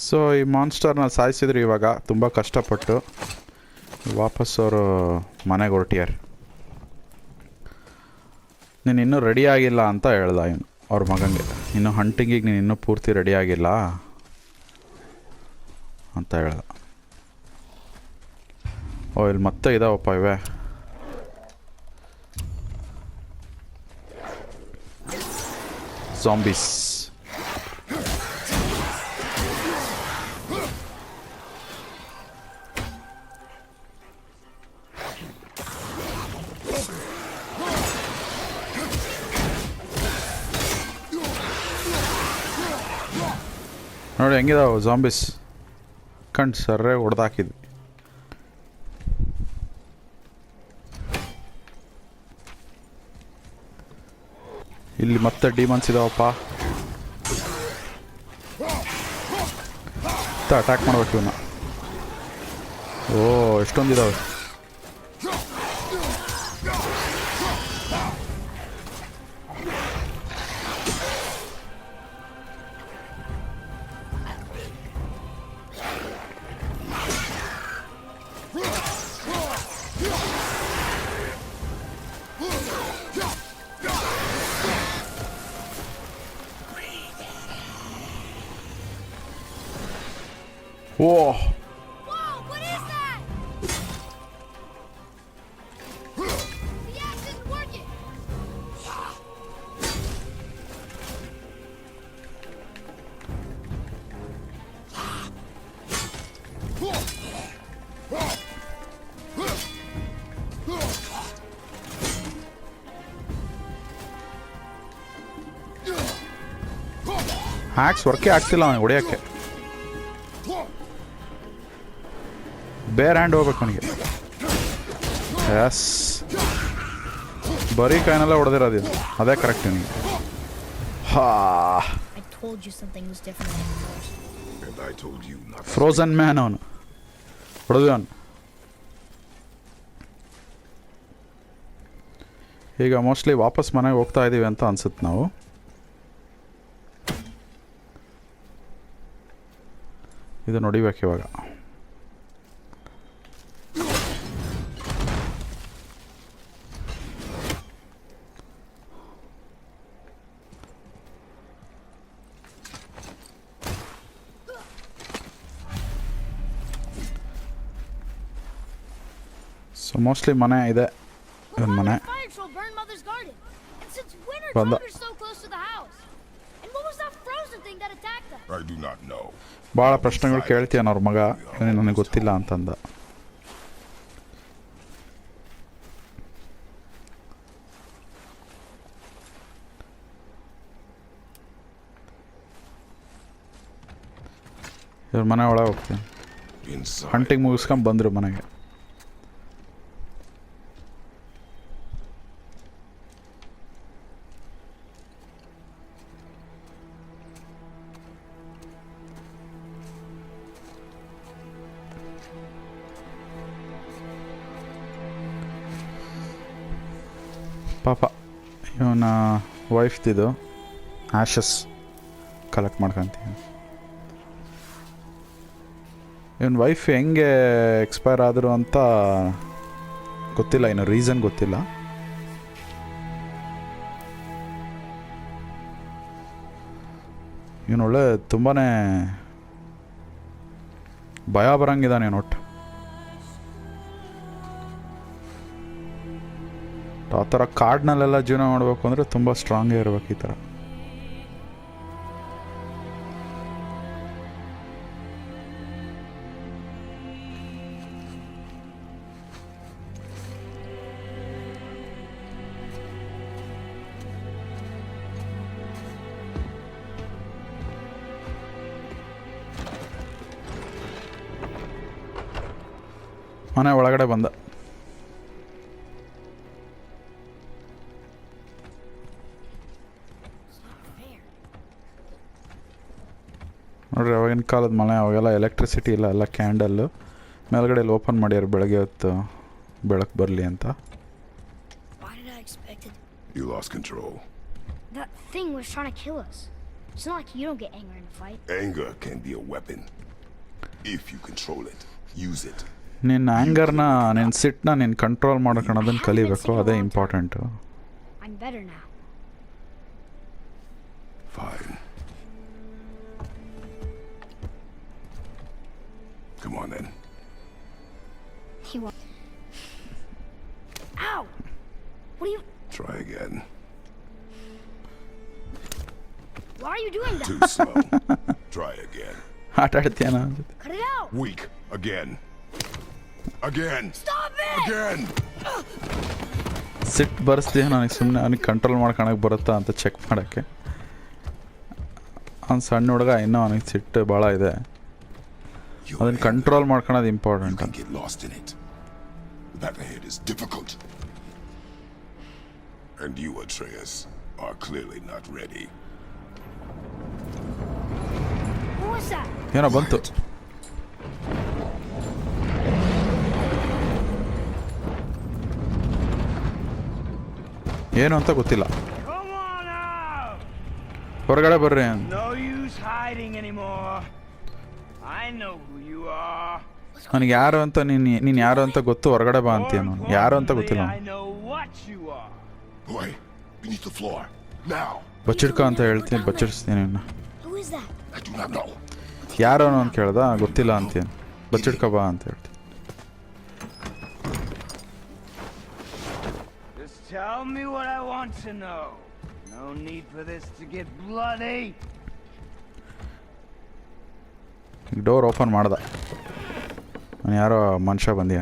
So ಈ ಮಾನ್ಸ್ಟರ್ನ ಸಾಯಿಸಿದ್ರು ಇವಾಗ ತುಂಬ ಕಷ್ಟಪಟ್ಟು. ವಾಪಸ್ ಅವರು ಮನೆಗೆ ಹೊರಟಿಯಾರೆ. ನೀನು ಇನ್ನೂ ರೆಡಿ ಆಗಿಲ್ಲ ಅಂತ ಹೇಳ್ದ ಇವನು ಅವ್ರ ಮಗನಿಗೆ. ಇನ್ನು ಹಂಟಿಂಗಿಗೆ ನೀನು ಇನ್ನೂ ಪೂರ್ತಿ ರೆಡಿ ಆಗಿಲ್ಲ ಅಂತ ಹೇಳ್ದ. ಓ ಇಲ್ಲಿ ಮತ್ತೆ ಇದಾವಪ್ಪ ಇವೆ. ಝಾಂಬೀಸ್. ನೋಡಿ ಹೆಂಗಿದಾವೆ ಝಾಂಬೀಸ್. ಕಣ್ಣು ಸರ್ರೆ ಹೊಡೆದಾಕಿದ್ವಿ. ಇಲ್ಲಿ ಮತ್ತೆ ಡಿಮನ್ಸ್ ಇದಾವಪ್ಪ. ಅಟ್ಯಾಕ್ ಮಾಡ್ಬೇಕು ಇವನ್ನ. ಓ ಎಷ್ಟೊಂದಿದಾವೆ. Whoa! Whoa! What is that? The axe isn't working. Axe ವರ್ಕೇ ಆಗ್ತಿಲ್ಲ ಅವನಿಗೆ ಹೊಡೆಯೋಕ್ಕೆ. ಬೇರೆ ಹ್ಯಾಂಡ್ ಹೋಗ್ಬೇಕು ನನಗೆ. ಎಸ್ ಬರೀ ಕೈನೆಲ್ಲ ಹೊಡೆದಿರೋದು ಇದು. ಅದೇ ಕರೆಕ್ಟ್ ನನಗೆ. ಹಾ ಫ್ರೋಸನ್ ಮ್ಯಾನ್ ಅವನು ಹೊಡೆದು ಅವನು. ಈಗ ಮೋಸ್ಟ್ಲಿ ವಾಪಸ್ ಮನೆಗೆ ಹೋಗ್ತಾ ಇದ್ದೀವಿ ಅಂತ ಅನ್ಸುತ್ತೆ ನಾವು. ಇದು ನೋಡಿಬೇಕು ಇವಾಗ. ಸೊ ಮೋಸ್ಟ್ಲಿ ಮನೆ ಇದೆ. ಇವನ್ ಮನೆ ಬಂದ. ಭಾಳ ಪ್ರಶ್ನೆಗಳು ಕೇಳ್ತೀಯನ ಅವ್ರ ಮಗ. ನನಗೆ ಗೊತ್ತಿಲ್ಲ ಅಂತಂದ. ಇವ್ರ ಮನೆ ಒಳಗೆ ಹೋಗ್ತೀನಿ. ಹಂಟಿಂಗ್ ಮುಗಿಸ್ಕೊಂಡ್ ಬಂದರು ಮನೆಗೆ. ಪಾಪ ಇವನ ವೈಫ್ದಿದು ಆ್ಯಶಸ್ ಕಲೆಕ್ಟ್ ಮಾಡ್ಕೊತೀನಿ. ಇವನ ವೈಫ್ ಹೆಂಗೆ ಎಕ್ಸ್ಪೈರ್ ಆದರು ಅಂತ ಗೊತ್ತಿಲ್ಲ, ಇನ್ನು ರೀಸನ್ ಗೊತ್ತಿಲ್ಲ. ಇವನೊಳ್ಳೆ ತುಂಬಾ ಭಯ ಬರಂಗಿದ್ದಾನೆ ಒಟ್ಟು. ಆ ಥರ ಕಾಡ್ನಲ್ಲೆಲ್ಲ ಜೀವನ ಮಾಡಬೇಕು ಅಂದರೆ ತುಂಬ ಸ್ಟ್ರಾಂಗೇ ಇರ್ಬೇಕು ಈ ಥರ. ಮನೆ ಒಳಗಡೆ ಬಂದ. ನೋಡ್ರಿ ಅವಾಗಿನ ಕಾಲದ ಮನೆ, ಅವಾಗೆಲ್ಲ ಎಲೆಕ್ಟ್ರಿಸಿಟಿ ಇಲ್ಲ, ಎಲ್ಲ ಕ್ಯಾಂಡಲ್ಲು. ಮೇಲ್ಗಡೆಯಲ್ಲಿ ಓಪನ್ ಮಾಡ್ಯಾರ ಬೆಳಗ್ಗೆ ಹೊತ್ತು ಬೆಳಕು ಬರಲಿ ಅಂತ. You lost control. That thing was trying to kill us. It's not like you don't get angry in a fight. Anger can be a weapon. If you control it, use it. ನಿನ್ನ ಆ್ಯಂಗರ್ನ ನಿನ್ನ ಸಿಟ್ಟನ್ನ ನೀನು control ಮಾಡೋದನ್ನು ಕಲಿಬೇಕು, ಅದೇ important. I'm better now. Fine. Come on then. He won't. Ow! What are you? Try again. Why are you doing that? Too slow. Try again. ಆಟ ಆಡ್ತೀಯ ನಾನು? Cut it out! Weak. Again. Again. Stop it! Again. ಸಿಟ್ಟು ಬರ್ಸ್ತೀಯ ನನಗೆ, ಸುಮ್ಮನೆ ಅವನಿಗೆ control ಮಾಡ್ಕೊಳಕ್ಕೆ ಬರುತ್ತಾ ಅಂತ check ಮಾಡೋಕ್ಕೆ. ಅವ್ನು ಸಣ್ಣ ಹುಡುಗ, ಇನ್ನೂ ಅವನಿಗೆ ಸಿಟ್ಟು ಭಾಳ ಇದೆ. Your ಅದನ್ನು anger, ಕಂಟ್ರೋಲ್ ಮಾಡ್ಕೊಳೋದು you important. can get lost in it. That ahead is difficult. And you, Atreus, are clearly not ready. What was that? ಏನೋ ಬಂತು. ಏನು ಅಂತ ಗೊತ್ತಿಲ್ಲ. Come on out! ಹೊರಗಡೆ ಬರ್ರಿ ಅಂತ. No use hiding anymore. I know who you are. ನನಗೆ ಯಾರು ಅಂತ ನೀನು ಯಾರು ಅಂತ ಗೊತ್ತು, ಹೊರಗಡೆ ಬಾ ಅಂತೀಯ. ನಾನು ಯಾರು ಅಂತ ಗೊತ್ತಿಲ್ಲ. I know what you are. Boy, beneath the floor. Now. ಬಚ್ಚಿಡ್ಕ ಅಂತ ಹೇಳ್ತೀನಿ, ಬಚ್ಚಿಡಿಸ್ತೀನಿ ಇನ್ನು. Who is that? I do not know. ಯಾರು ಅಂತ ಕೇಳ್ದ, ಗೊತ್ತಿಲ್ಲ ಅಂತೀನಿ. ಬಚ್ಚಿಡ್ಕ ಬಾ ಅಂತ ಹೇಳ್ತೀನಿ. Just tell me what I want to know. No need for this to get bloody. Door open ಮಾಡ್ದ. ನಾನು ಯಾರೋ ಮನುಷ್ಯ ಬಂದಿಯ.